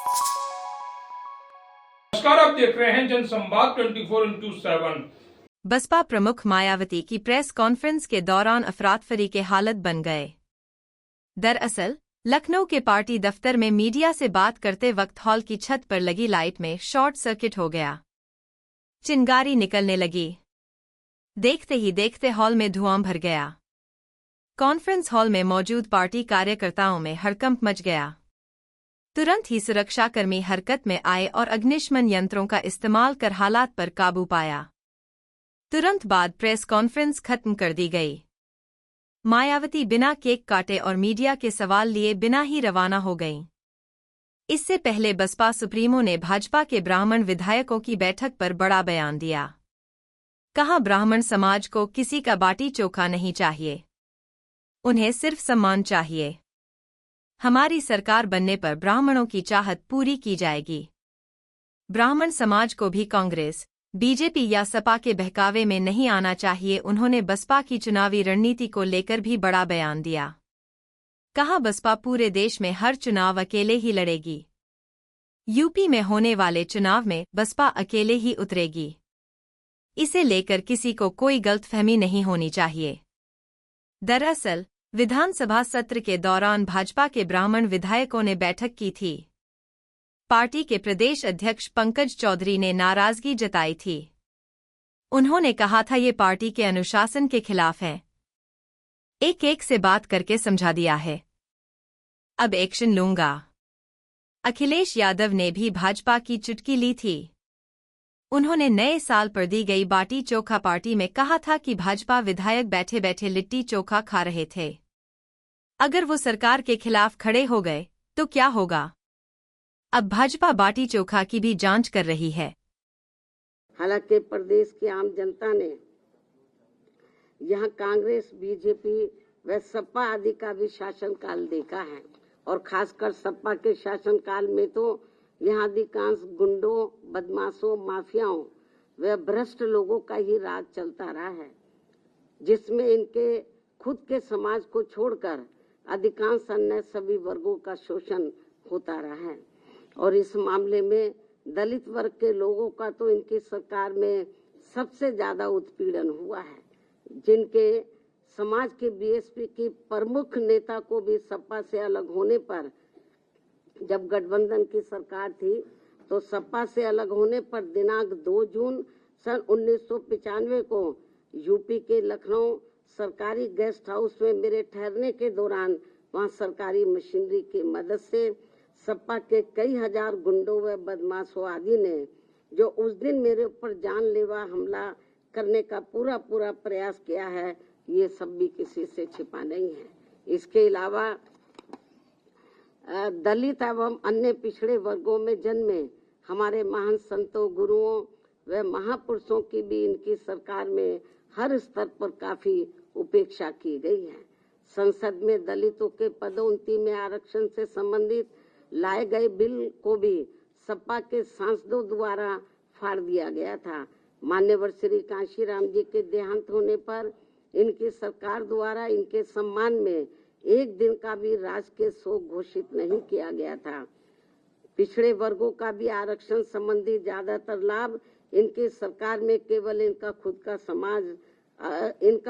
नमस्कार, आप देख रहे हैं जनसंवाद 24x7। बसपा प्रमुख मायावती की प्रेस कॉन्फ्रेंस के दौरान अफरातफरी के हालत बन गए। दरअसल लखनऊ के पार्टी दफ्तर में मीडिया से बात करते वक्त हॉल की छत पर लगी लाइट में शॉर्ट सर्किट हो गया। चिंगारी निकलने लगी। देखते ही देखते हॉल में धुआं भर गया। कॉन्फ्रेंस हॉल में मौजूद पार्टी कार्यकर्ताओं में हड़कंप मच गया। तुरंत ही सुरक्षाकर्मी हरकत में आए और अग्निशमन यंत्रों का इस्तेमाल कर हालात पर काबू पाया। तुरंत बाद प्रेस कॉन्फ्रेंस खत्म कर दी गई। मायावती बिना केक काटे और मीडिया के सवाल लिए बिना ही रवाना हो गईं। इससे पहले बसपा सुप्रीमो ने भाजपा के ब्राह्मण विधायकों की बैठक पर बड़ा बयान दिया। कहा, ब्राह्मण समाज को किसी का बाटी चोखा नहीं चाहिए, उन्हें सिर्फ सम्मान चाहिए। हमारी सरकार बनने पर ब्राह्मणों की चाहत पूरी की जाएगी। ब्राह्मण समाज को भी कांग्रेस, बीजेपी या सपा के बहकावे में नहीं आना चाहिए। उन्होंने बसपा की चुनावी रणनीति को लेकर भी बड़ा बयान दिया। कहा, बसपा पूरे देश में हर चुनाव अकेले ही लड़ेगी। यूपी में होने वाले चुनाव में बसपा अकेले ही उतरेगी। इसे लेकर किसी को कोई गलतफहमी नहीं होनी चाहिए। दरअसल विधानसभा सत्र के दौरान भाजपा के ब्राह्मण विधायकों ने बैठक की थी। पार्टी के प्रदेश अध्यक्ष पंकज चौधरी ने नाराजगी जताई थी। उन्होंने कहा था, ये पार्टी के अनुशासन के खिलाफ है। एक एक से बात करके समझा दिया है, अब एक्शन लूंगा। अखिलेश यादव ने भी भाजपा की चुटकी ली थी। उन्होंने नए साल पर दी गई बाटी चोखा पार्टी में कहा था कि भाजपा विधायक बैठे बैठे लिट्टी चोखा खा रहे थे। अगर वो सरकार के खिलाफ खड़े हो गए तो क्या होगा? अब भाजपा बाटी चोखा की भी जांच कर रही है। हालांकि प्रदेश की आम जनता ने यहाँ कांग्रेस, बीजेपी व सपा आदि का भी शासनकाल देखा है और खासकर सपा के शासनकाल में तो यहाँ अधिकांश गुंडों, बदमाशों, माफियाओं व भ्रष्ट लोगों का ही राज चलता रहा है, जिसमें इनके खुद के समाज को छोड़कर अधिकांश अन्य सभी वर्गों का शोषण होता रहा है। और इस मामले में दलित वर्ग के लोगों का तो इनकी सरकार में सबसे ज्यादा उत्पीड़न हुआ है, जिनके समाज के बीएसपी की प्रमुख नेता को भी सपा से अलग होने पर, जब गठबंधन की सरकार थी तो सपा से अलग होने पर दिनांक 2 जून सन 1995 को यूपी के लखनऊ सरकारी गेस्ट हाउस में मेरे ठहरने के दौरान वहां सरकारी मशीनरी की मदद से सपा के कई हजार गुंडों व बदमाशों आदि ने जो उस दिन मेरे ऊपर जानलेवा हमला करने का पूरा प्रयास किया है, ये सब भी किसी से छिपा नहीं है। इसके अलावा दलित एवं अन्य पिछड़े वर्गों में जन्मे हमारे महान संतों, गुरुओं व महापुरुषों की भी इनकी सरकार में हर स्तर पर काफी उपेक्षा की गई है। संसद में दलितों के पदोन्नति में आरक्षण से संबंधित लाए गए बिल को भी सपा के सांसदों द्वारा फाड़ दिया गया था। मान्यवर श्री कांशीराम जी के देहांत होने पर इनकी सरकार द्वारा इनके सम्मान में एक दिन का भी राजकीय शोक घोषित नहीं किया गया था। पिछड़े वर्गों का भी आरक्षण संबंधी ज्यादातर लाभ इनकी सरकार में केवल इनका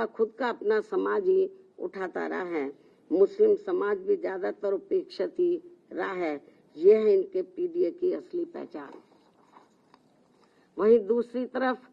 खुद का अपना समाज ही उठाता रहा है। मुस्लिम समाज भी ज्यादातर उपेक्षित ही रहा है। यह है इनके पीडीए की असली पहचान। वहीं दूसरी तरफ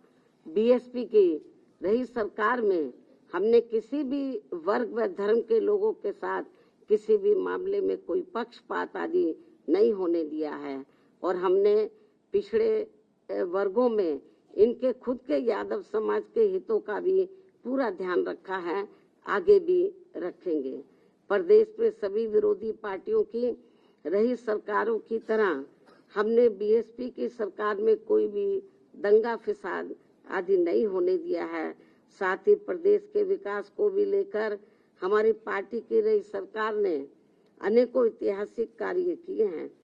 बीएसपी की रही सरकार में हमने किसी भी वर्ग व धर्म के लोगों के साथ किसी भी मामले में कोई पक्षपात आदि नहीं होने दिया है और हमने पिछड़े वर्गों में इनके खुद के यादव समाज के हितों का भी पूरा ध्यान रखा है, आगे भी रखेंगे। प्रदेश में सभी विरोधी पार्टियों की रही सरकारों की तरह हमने बीएसपी की सरकार में कोई भी दंगा फिसाद आदि नहीं होने दिया है। साथ ही प्रदेश के विकास को भी लेकर हमारी पार्टी की रही सरकार ने अनेकों ऐतिहासिक कार्य किए हैं।